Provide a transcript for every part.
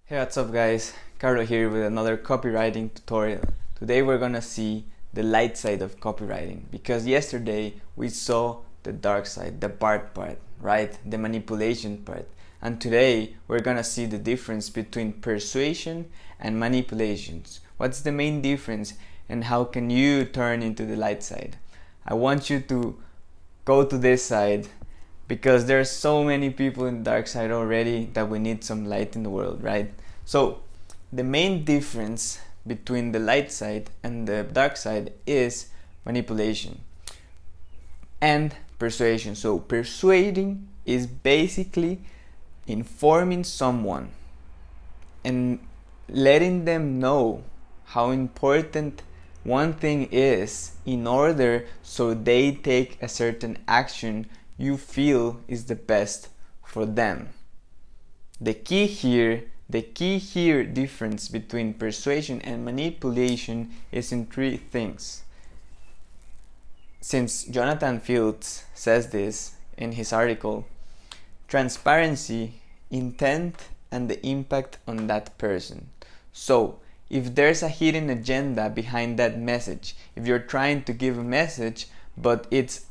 Hey, what's up guys? Carlo here with another copywriting tutorial. Today we're gonna see the light side of copywriting because yesterday we saw the dark side, the bad part, right? The manipulation part. And today we're gonna see the difference between persuasion and manipulations. What's the main difference and how can you turn into the light side? I want you to go to this side because there's so many people in the dark side already that we need some light in the world, right? So the main difference between the light side and the dark side is manipulation and persuasion. So persuading is basically informing someone and letting them know how important one thing is in order so they take a certain action you feel is the best for them. The key here difference between persuasion and manipulation is in three things. Since Jonathan Fields says this in his article, transparency, intent, and the impact on that person. So if there's a hidden agenda behind that message, if you're trying to give a message but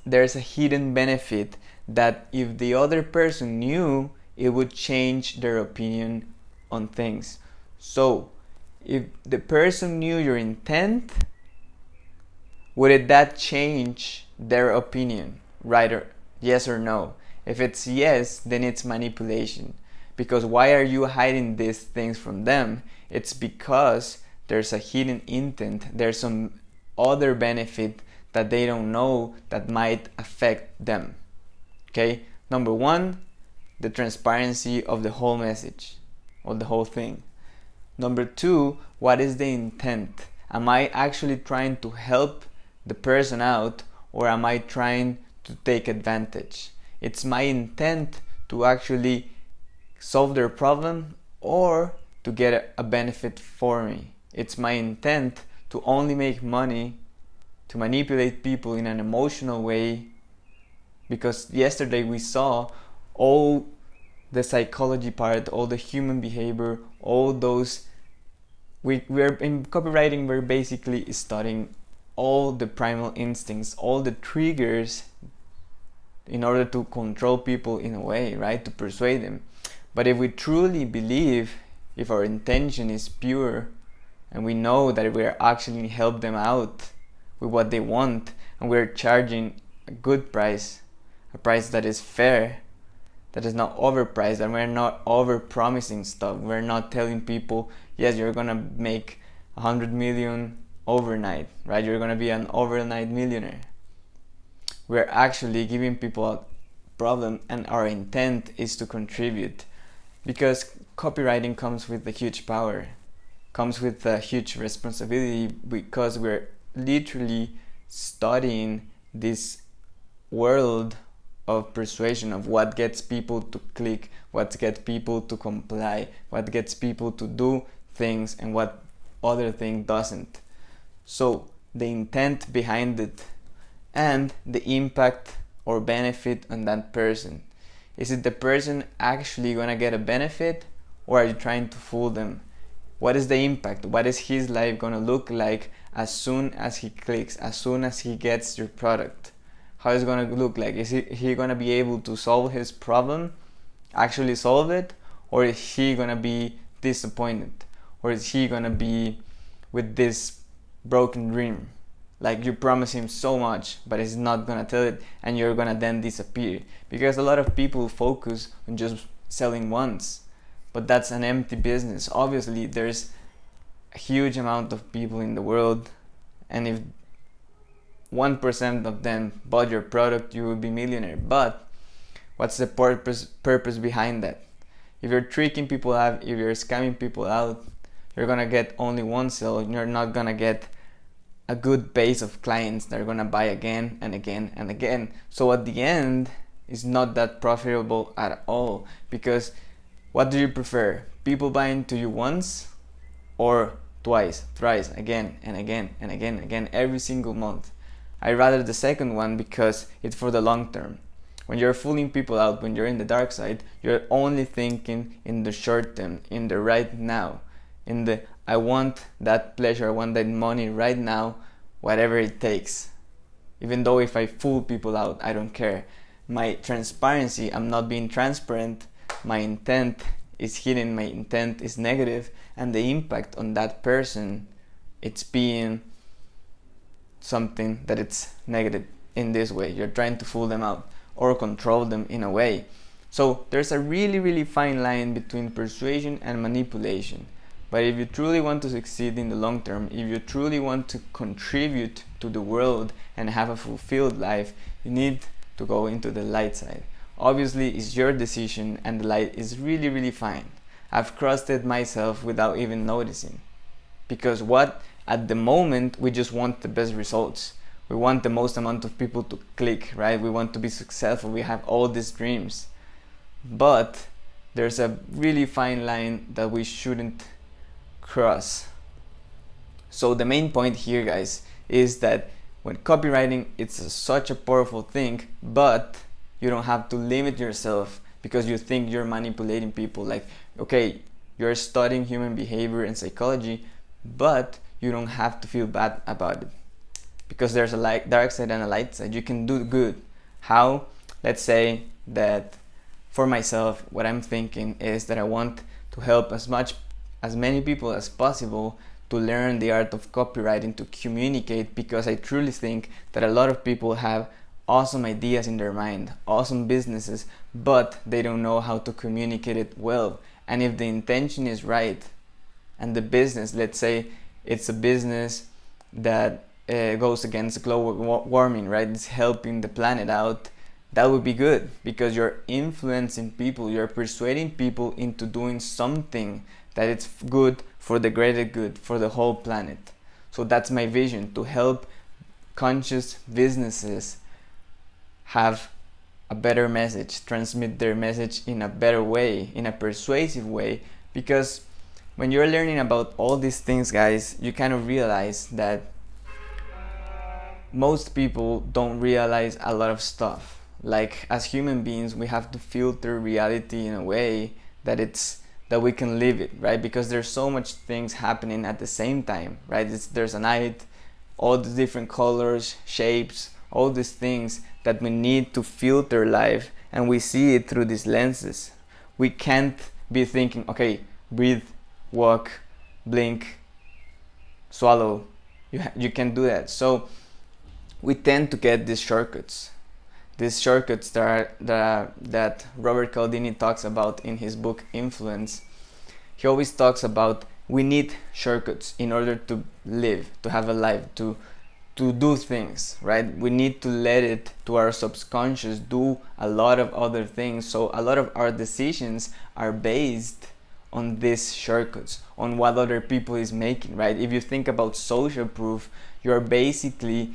there's a hidden benefit that if the other person knew, it would change their opinion on things. So if the person knew your intent, would that change their opinion, right? Or yes or no? If it's yes, then it's manipulation. Because why are you hiding these things from them? It's because there's a hidden intent, there's some other benefit that they don't know that might affect them. Okay, number one, the transparency of the whole message, of the whole thing. Number two, what is the intent? Am I actually trying to help the person out, or am I trying to take advantage? It's my intent to actually solve their problem or to get a benefit for me. It's my intent to only make money, to manipulate people in an emotional way, because yesterday we saw all the psychology part, all the human behavior, all those. We're in copywriting, we're basically studying all the primal instincts, all the triggers in order to control people in a way, right? To persuade them. But if we truly believe, if our intention is pure, and we know that we're actually help them out with what they want, and we're charging a good price, a price that is fair, that is not overpriced, and we're not over promising stuff. We're not telling people, yes, you're gonna make 100 million overnight, right? You're gonna be an overnight millionaire. We're actually giving people a problem, and our intent is to contribute, because copywriting comes with a huge power, comes with a huge responsibility, because we're literally studying this world of persuasion, of what gets people to click, what gets people to comply, what gets people to do things, and what other thing doesn't. So the intent behind it and the impact or benefit on that person. Is it the person actually gonna get a benefit, or are you trying to fool them? What is the impact? What is his life gonna look like as soon as he clicks, as soon as he gets your product? How is it gonna look like? Is he gonna be able to solve his problem, actually solve it, or is he gonna be disappointed, or is he gonna be with this broken dream? Like you promise him so much, but he's not gonna tell it, and you're gonna then disappear. Because a lot of people focus on just selling once, but that's an empty business. Obviously, there's a huge amount of people in the world, and if 1% of them bought your product, you will be millionaire. But what's the purpose behind that? If you're tricking people out, if you're scamming people out, you're gonna get only one sale, and you're not gonna get a good base of clients that are gonna buy again and again and again. So at the end, it's not that profitable at all, because what do you prefer? People buying to you once, or twice, thrice, again and again and again and again every single month? I rather the second one, because it's for the long term. When you're fooling people out, when you're in the dark side, you're only thinking in the short term, in the right now, in the I want that pleasure, I want that money right now, whatever it takes. Even though if I fool people out, I don't care. My transparency, I'm not being transparent, my intent is hidden, my intent is negative, and the impact on that person, it's being something that it's negative in this way. You're trying to fool them out or control them in a way. So there's a really fine line between persuasion and manipulation. But if you truly want to succeed in the long term, if you truly want to contribute to the world and have a fulfilled life, you need to go into the light side. Obviously, it's your decision, and the light is really fine. I've crossed it myself without even noticing. Because at the moment, we just want the best results. We want the most amount of people to click, right? We want to be successful. We have all these dreams. But there's a really fine line that we shouldn't cross. So the main point here, guys, is that when copywriting, it's such a powerful thing, but you don't have to limit yourself because you think you're manipulating people. Like, okay, you're studying human behavior and psychology, but you don't have to feel bad about it, because there's a dark side and a light side. You can do good. How? Let's say that for myself, what I'm thinking is that I want to help as many people as possible to learn the art of copywriting, to communicate, because I truly think that a lot of people have awesome ideas in their mind, awesome businesses, but they don't know how to communicate it well. And if the intention is right, and the business, let's say it's a business that goes against global warming, right? It's helping the planet out. That would be good, because you're influencing people, you're persuading people into doing something that it's good for the greater good, for the whole planet. So that's my vision, to help conscious businesses have a better message, transmit their message in a better way, in a persuasive way. Because when you're learning about all these things, guys, you kind of realize that most people don't realize a lot of stuff. Like, as human beings, we have to filter reality in a way that we can live it, right? Because there's so much things happening at the same time, right? There's a night, all the different colors, shapes, all these things that we need to filter life, and we see it through these lenses. We can't be thinking, okay, breathe, walk, blink, swallow. You can't do that. So we tend to get these shortcuts that Robert Cialdini talks about in his book Influence. He always talks about we need shortcuts in order to live, to have a life, to do things, right? We need to let it, to our subconscious, do a lot of other things. So a lot of our decisions are based on these shortcuts, on what other people is making, right? If you think about social proof, you're basically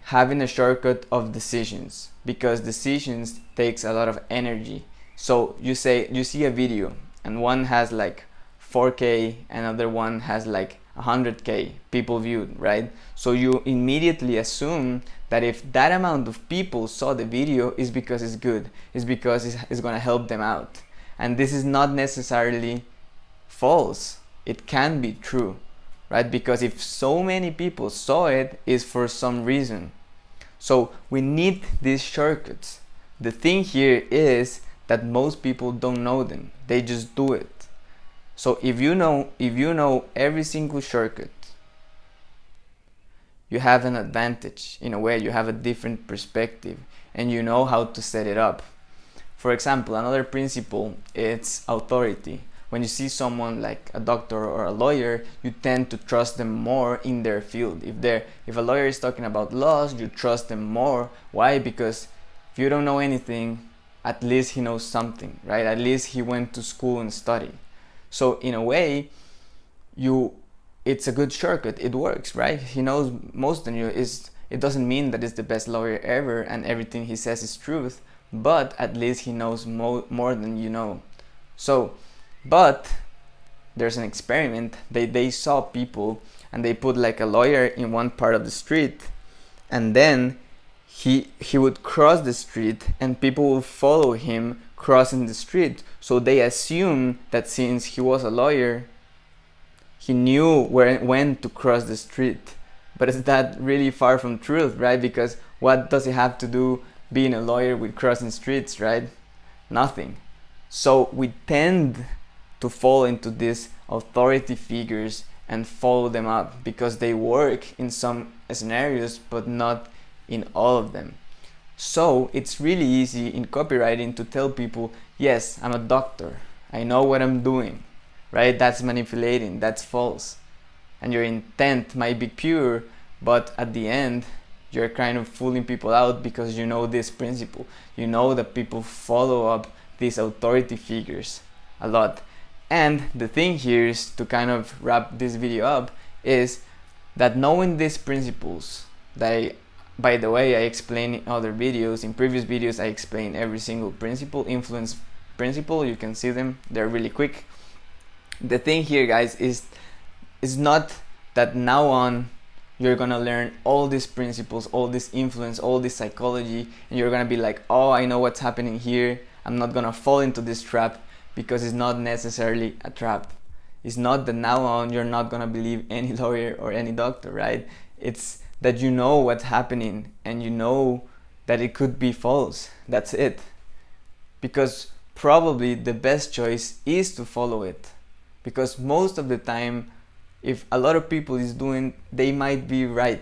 having a shortcut of decisions, because decisions takes a lot of energy. So you see a video and one has like 4K, another one has like 100K people viewed, right? So you immediately assume that if that amount of people saw the video, is because it's good, is because it's going to help them out. And this is not necessarily false. It can be true, right? Because if so many people saw it, is for some reason. So we need these shortcuts. The thing here is that most people don't know them. They just do it. So if you know every single shortcut, you have an advantage. In a way, you have a different perspective, and you know how to set it up. For example, another principle, it's authority. When you see someone like a doctor or a lawyer, you tend to trust them more in their field. If a lawyer is talking about laws, you trust them more. Why? Because if you don't know anything, at least he knows something, right? At least he went to school and studied. So in a way, it's a good shortcut. It works, right? He knows most than you. It doesn't mean that it's the best lawyer ever and everything he says is truth, but at least he knows more than you know. So, but there's an experiment. They saw people and they put like a lawyer in one part of the street, and then he would cross the street and people would follow him crossing the street. So they assume that since he was a lawyer, he knew when to cross the street. But is that really far from truth, right? Because what does it have to do being a lawyer with crossing streets, right? Nothing. So we tend to fall into these authority figures and follow them up because they work in some scenarios but not in all of them. So it's really easy in copywriting to tell people, yes, I'm a doctor, I know what I'm doing, right? That's manipulating, that's false. And your intent might be pure, but at the end you're kind of fooling people out because you know this principle. You know that people follow up these authority figures a lot. And the thing here is, to kind of wrap this video up, is that knowing these principles that by the way, I explain in other videos. In previous videos I explain every single principle, influence principle. You can see them, they're really quick. The thing here, guys, is not that now on you're gonna learn all these principles, all this influence, all this psychology, and you're gonna be like, oh, I know what's happening here, I'm not gonna fall into this trap, because it's not necessarily a trap. It's not that now on you're not gonna believe any lawyer or any doctor, right? It's that you know what's happening and you know that it could be false. That's it. Because probably the best choice is to follow it. Because most of the time, if a lot of people is doing, they might be right.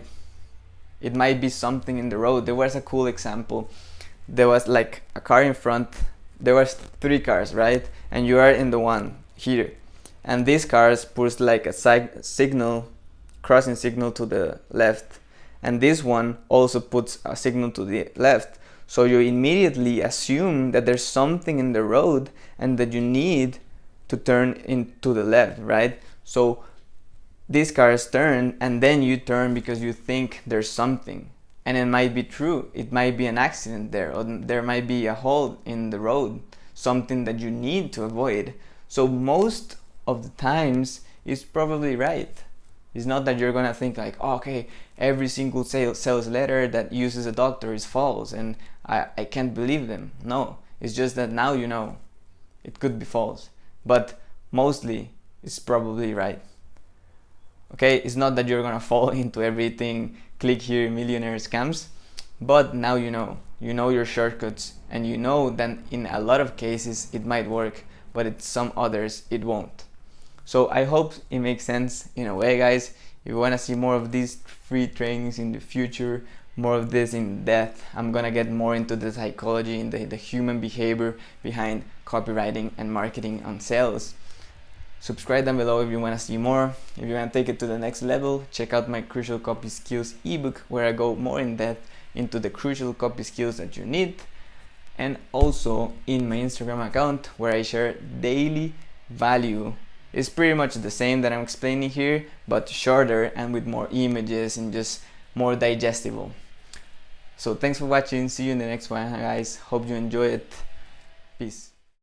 It might be something in the road. There was a cool example. There was like a car in front. There was 3 cars, right? And you are in the one here. And these cars push like a signal, crossing signal to the left. And this one also puts a signal to the left. So you immediately assume that there's something in the road and that you need to turn into the left, right? So these cars turn and then you turn because you think there's something. And it might be true. It might be an accident there, or there might be a hole in the road, something that you need to avoid. So most of the times it's probably right. It's not that you're gonna think like, oh, okay, every single sales letter that uses a doctor is false and I can't believe them. No, it's just that now you know it could be false, but mostly it's probably right. Okay, it's not that you're gonna fall into everything click here millionaire scams, but now you know your shortcuts, and you know that in a lot of cases it might work, but in some others it won't. So I hope it makes sense in a way, guys. If you want to see more of these free trainings in the future, more of this in depth, I'm gonna get more into the psychology and the human behavior behind copywriting and marketing on sales. Subscribe down below if you want to see more. If you want to take it to the next level, check out my Crucial Copy Skills ebook, where I go more in depth into the crucial copy skills that you need, and also in my Instagram account, where I share daily value. It's pretty much the same that I'm explaining here, but shorter and with more images and just more digestible. So thanks for watching. See you in the next one, guys. Hope you enjoy it. Peace.